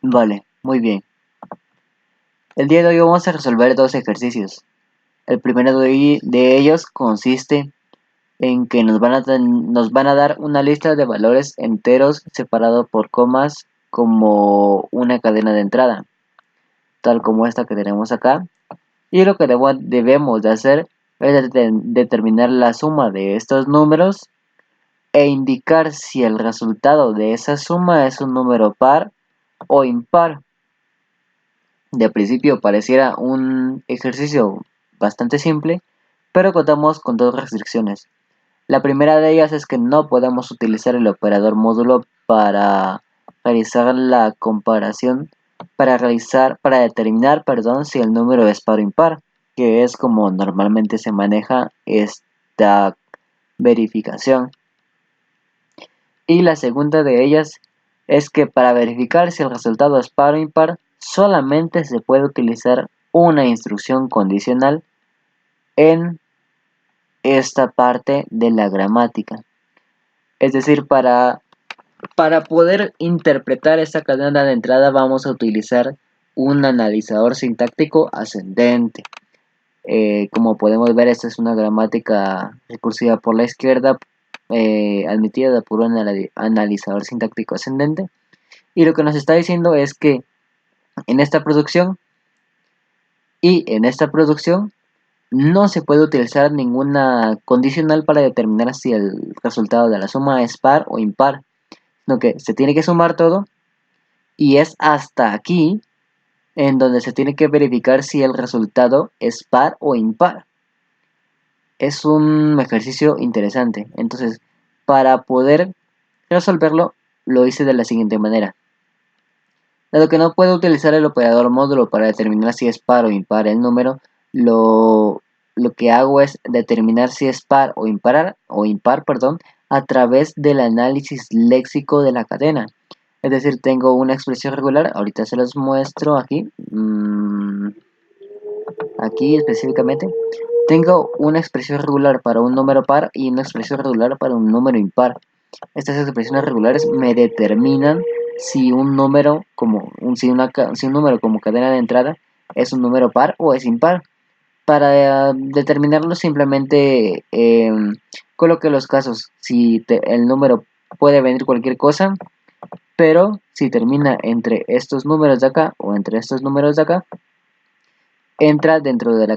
Vale, muy bien. El día de hoy vamos a resolver dos ejercicios. El primero de ellos consiste en que nos van a dar una lista de valores enteros separado por comas como una cadena de entrada, tal como esta que tenemos acá. Y lo que debemos de hacer es determinar la suma de estos números e indicar si el resultado de esa suma es un número par o impar. De principio pareciera un ejercicio bastante simple, pero contamos con dos restricciones. La primera de ellas es que no podemos utilizar el operador módulo para realizar la comparación, para determinar, perdón, si el número es par o impar, que es como normalmente se maneja esta verificación. Y la segunda de ellas es que para verificar si el resultado es par o impar, solamente se puede utilizar una instrucción condicional en esta parte de la gramática. Es decir, para poder interpretar esta cadena de entrada vamos a utilizar un analizador sintáctico ascendente. Como podemos ver, esta es una gramática recursiva por la izquierda, admitida por un analizador sintáctico ascendente. Y lo que nos está diciendo es que en esta producción no se puede utilizar ninguna condicional para determinar si el resultado de la suma es par o impar, sino que se tiene que sumar todo y es hasta aquí en donde se tiene que verificar si el resultado es par o impar. Es un ejercicio interesante. Entonces, para poder resolverlo, lo hice de la siguiente manera. Dado que no puedo utilizar el operador módulo para determinar si es par o impar el número, lo que hago es determinar si es par o impar, perdón, a través del análisis léxico de la cadena. Es decir, tengo una expresión regular, ahorita se los muestro aquí, aquí específicamente. Tengo una expresión regular para un número par y una expresión regular para un número impar. Estas expresiones regulares me determinan si un número si un número como cadena de entrada es un número par o es impar. Para determinarlo simplemente coloque los casos. Si el número puede venir cualquier cosa, pero si termina entre estos números de acá o entre estos números de acá, entra dentro de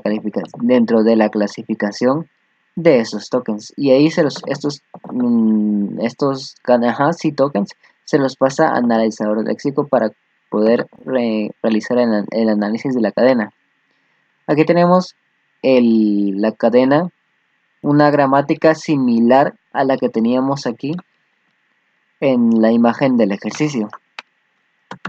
la clasificación de esos tokens. Y ahí estos Kanahasi tokens se los pasa a analizador léxico para poder realizar el análisis de la cadena. Aquí tenemos la cadena, una gramática similar a la que teníamos aquí en la imagen del ejercicio.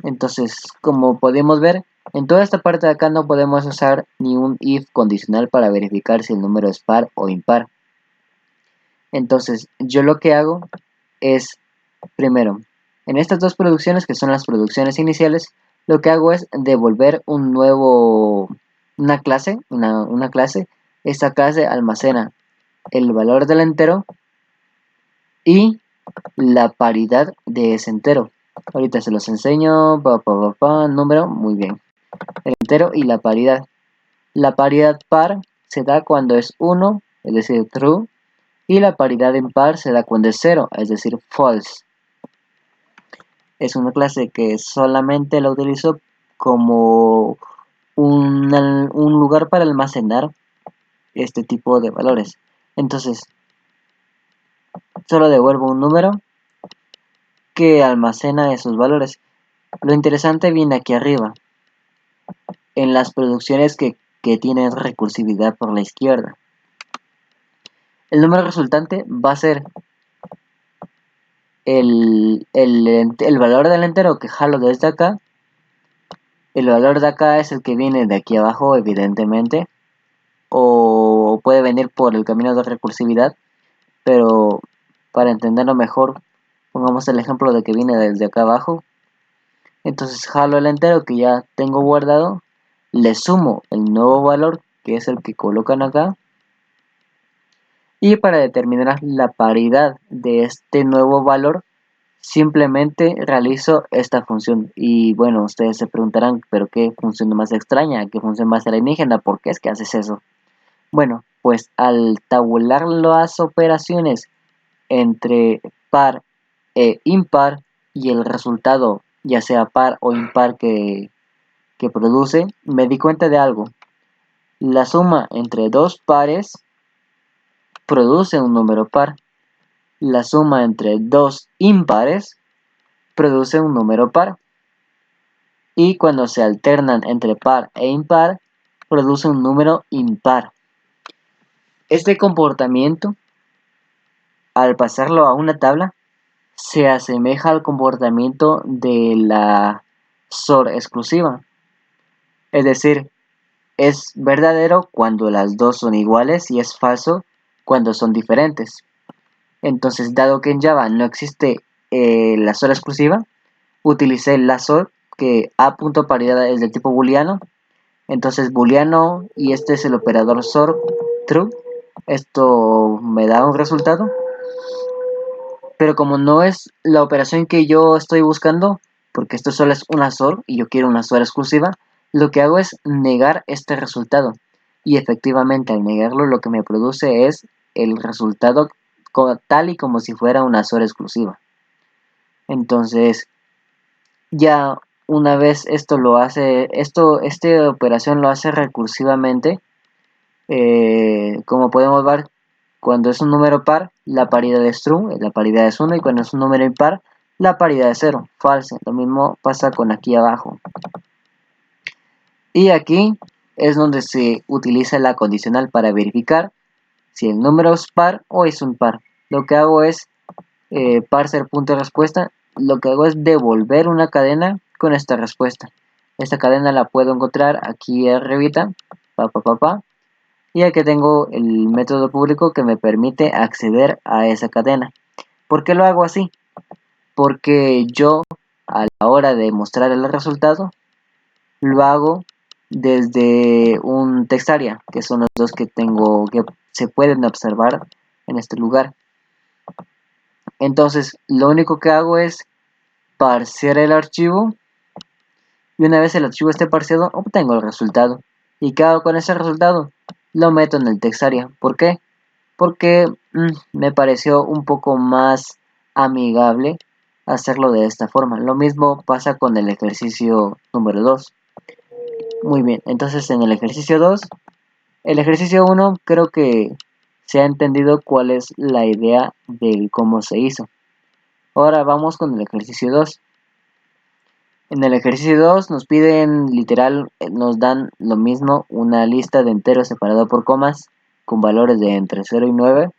Entonces, como podemos ver, en toda esta parte de acá no podemos usar ni un if condicional para verificar si el número es par o impar. Entonces, yo lo que hago es, primero, en estas dos producciones, que son las producciones iniciales, lo que hago es devolver una clase. Esta clase almacena el valor del entero y la paridad de ese entero. Ahorita se los enseño, número, muy bien. El entero y la paridad. La paridad par se da cuando es 1, es decir, true, y la paridad impar se da cuando es 0, es decir, false. Es una clase que solamente la utilizo como un lugar para almacenar este tipo de valores. Entonces, solo devuelvo un número que almacena esos valores. Lo interesante viene aquí arriba, en las producciones que tienen recursividad por la izquierda. El número resultante va a ser el valor del entero que jalo desde acá. El valor de acá es el que viene de aquí abajo, evidentemente, o puede venir por el camino de recursividad, pero para entenderlo mejor, pongamos el ejemplo de que viene desde acá abajo. Entonces jalo el entero que ya tengo guardado, le sumo el nuevo valor, que es el que colocan acá, y para determinar la paridad de este nuevo valor, simplemente realizo esta función. Y bueno, ustedes se preguntarán, pero ¿qué función más extraña? ¿Qué función más alienígena? ¿Por qué es que haces eso? Bueno, pues al tabular las operaciones entre par e impar y el resultado, ya sea par o impar que produce, me di cuenta de algo. La suma entre dos pares produce un número par. La suma entre dos impares produce un número par. Y cuando se alternan entre par e impar, produce un número impar. Este comportamiento, al pasarlo a una tabla, se asemeja al comportamiento de la SOR exclusiva. Es decir, es verdadero cuando las dos son iguales y es falso cuando son diferentes. Entonces, dado que en Java no existe la SOR exclusiva, utilicé la SOR, que a.paridad es de tipo booleano. Entonces, booleano y este es el operador SOR true. Esto me da un resultado. Pero como no es la operación que yo estoy buscando, porque esto solo es una SOR y yo quiero una SOR exclusiva, lo que hago es negar este resultado. Y efectivamente al negarlo lo que me produce es el resultado tal y como si fuera una SOR exclusiva. Entonces, ya una vez esta operación lo hace recursivamente, como podemos ver, cuando es un número par, la paridad es true, la paridad es 1, y cuando es un número impar, la paridad es 0, false. Lo mismo pasa con aquí abajo. Y aquí es donde se utiliza la condicional para verificar si el número es par o es impar. Lo que hago es parser punto de respuesta. Lo que hago es devolver una cadena con esta respuesta. Esta cadena la puedo encontrar aquí arribita, y aquí tengo el método público que me permite acceder a esa cadena. ¿Por qué lo hago así? Porque yo a la hora de mostrar el resultado lo hago desde un textarea, que son los dos que tengo que se pueden observar en este lugar. Entonces lo único que hago es parsear el archivo, y una vez el archivo esté parseado obtengo el resultado. ¿Y qué hago con ese resultado? Lo meto en el textarea. ¿Por qué? Porque me pareció un poco más amigable hacerlo de esta forma. Lo mismo pasa con el ejercicio número 2. Muy bien, entonces en el ejercicio 2, el ejercicio 1 creo que se ha entendido cuál es la idea de cómo se hizo. Ahora vamos con el ejercicio 2. En el ejercicio 2 nos piden literal, nos dan lo mismo, una lista de enteros separada por comas con valores de entre 0 y 9.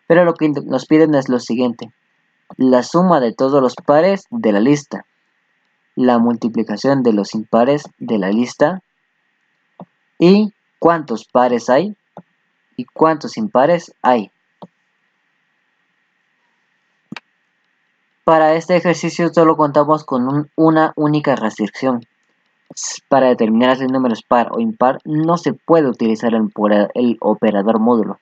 Pero lo que nos piden es lo siguiente: la suma de todos los pares de la lista, la multiplicación de los impares de la lista, y cuántos pares hay y cuántos impares hay. Para este ejercicio solo contamos con una única restricción. Para determinar si el número es par o impar no se puede utilizar el operador módulo.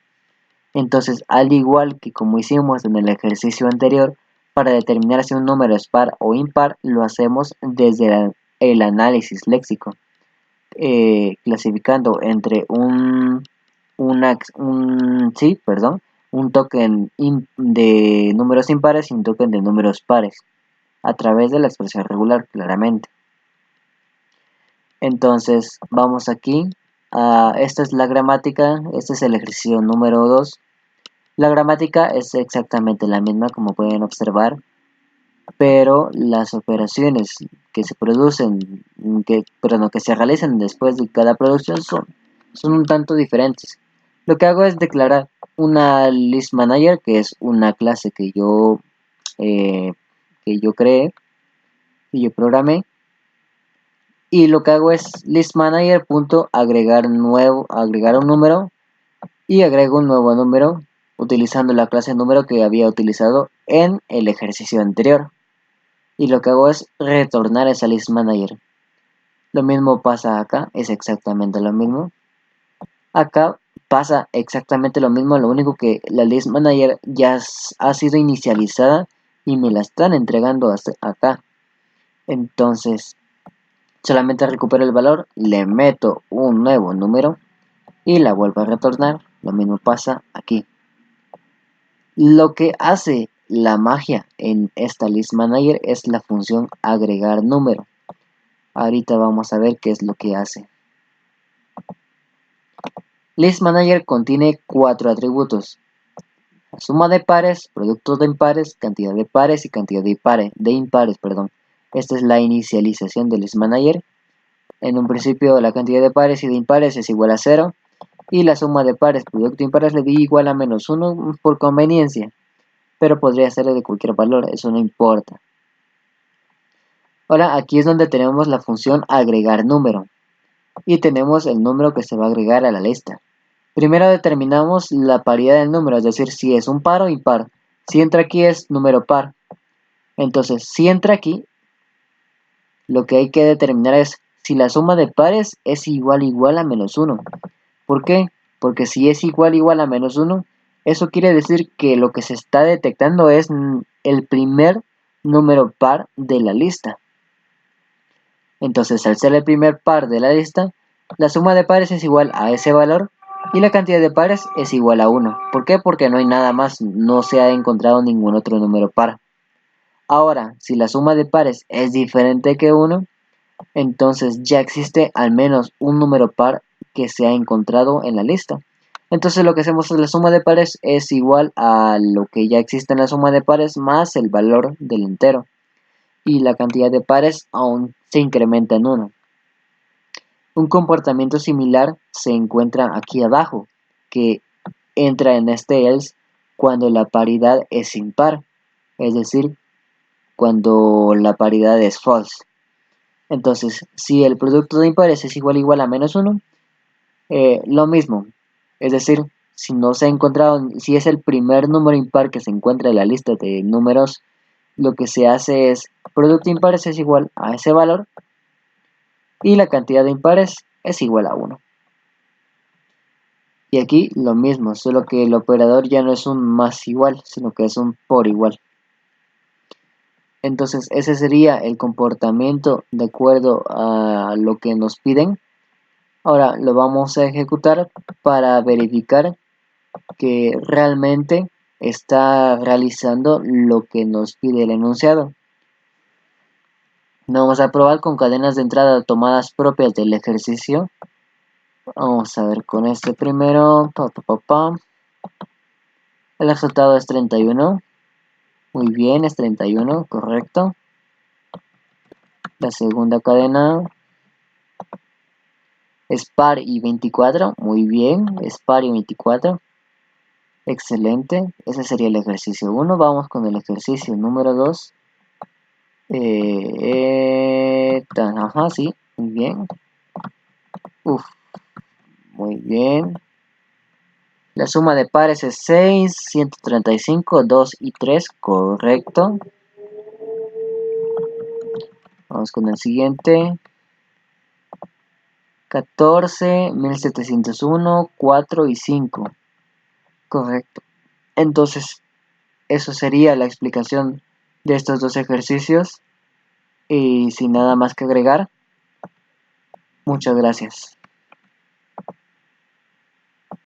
Entonces, al igual que como hicimos en el ejercicio anterior, para determinar si un número es par o impar, lo hacemos desde el análisis léxico, clasificando entre un token de números impares y un token de números pares, a través de la expresión regular, claramente. Entonces, vamos aquí. Esta es la gramática, este es el ejercicio número 2. La gramática es exactamente la misma, como pueden observar, pero las operaciones que se producen, que se realizan después de cada producción son un tanto diferentes. Lo que hago es declarar una list manager, que es una clase que yo creé y yo programé, y lo que hago es list manager agregar un número, y agrego un nuevo número utilizando la clase número que había utilizado en el ejercicio anterior. Y lo que hago es retornar esa list manager. Lo mismo pasa acá, es exactamente lo mismo. Acá pasa exactamente lo mismo, lo único que la list manager ya ha sido inicializada y me la están entregando acá. Entonces, solamente recupero el valor, le meto un nuevo número y la vuelvo a retornar. Lo mismo pasa aquí. Lo que hace la magia en esta list manager es la función agregar número. Ahorita vamos a ver qué es lo que hace. List manager contiene 4 atributos: la suma de pares, producto de impares, cantidad de pares y cantidad de impares. Esta es la inicialización del list manager. En un principio la cantidad de pares y de impares es igual a 0 y la suma de pares, producto de impares le di igual a -1 por conveniencia, pero podría ser de cualquier valor, eso no importa. Ahora aquí es donde tenemos la función agregar número y tenemos el número que se va a agregar a la lista. Primero determinamos la paridad del número, es decir, si es un par o impar. Si entra aquí es número par. Entonces, si entra aquí, lo que hay que determinar es si la suma de pares es igual a -1. ¿Por qué? Porque si es igual a -1, eso quiere decir que lo que se está detectando es el primer número par de la lista. Entonces, al ser el primer par de la lista, la suma de pares es igual a ese valor y la cantidad de pares es igual a 1. ¿Por qué? Porque no hay nada más, no se ha encontrado ningún otro número par. Ahora, si la suma de pares es diferente que 1, entonces ya existe al menos un número par que se ha encontrado en la lista. Entonces lo que hacemos es la suma de pares es igual a lo que ya existe en la suma de pares más el valor del entero. Y la cantidad de pares aún se incrementa en 1. Un comportamiento similar se encuentra aquí abajo, que entra en este else cuando la paridad es impar, es decir, cuando la paridad es false. Entonces, si el producto de impares es igual a -1, lo mismo, es decir, si no se ha encontrado, si es el primer número impar que se encuentra en la lista de números, lo que se hace es producto de impares es igual a ese valor y la cantidad de impares es igual a 1. Y aquí lo mismo, solo que el operador ya no es un más igual, sino que es un por igual. Entonces ese sería el comportamiento de acuerdo a lo que nos piden. Ahora lo vamos a ejecutar para verificar que realmente está realizando lo que nos pide el enunciado. Vamos a probar con cadenas de entrada tomadas propias del ejercicio. Vamos a ver con este primero. El resultado es 31. Muy bien, es 31, correcto. La segunda cadena es par y 24. Muy bien, es par y 24. Excelente. Ese sería el ejercicio 1. Vamos con el ejercicio número 2. Ajá, sí, muy bien. Uf, muy bien. La suma de pares es 6, 135, 2 y 3, correcto. Vamos con el siguiente. 14, 1701, 4 y 5. Correcto. Entonces, eso sería la explicación de estos dos ejercicios. Y sin nada más que agregar, muchas gracias.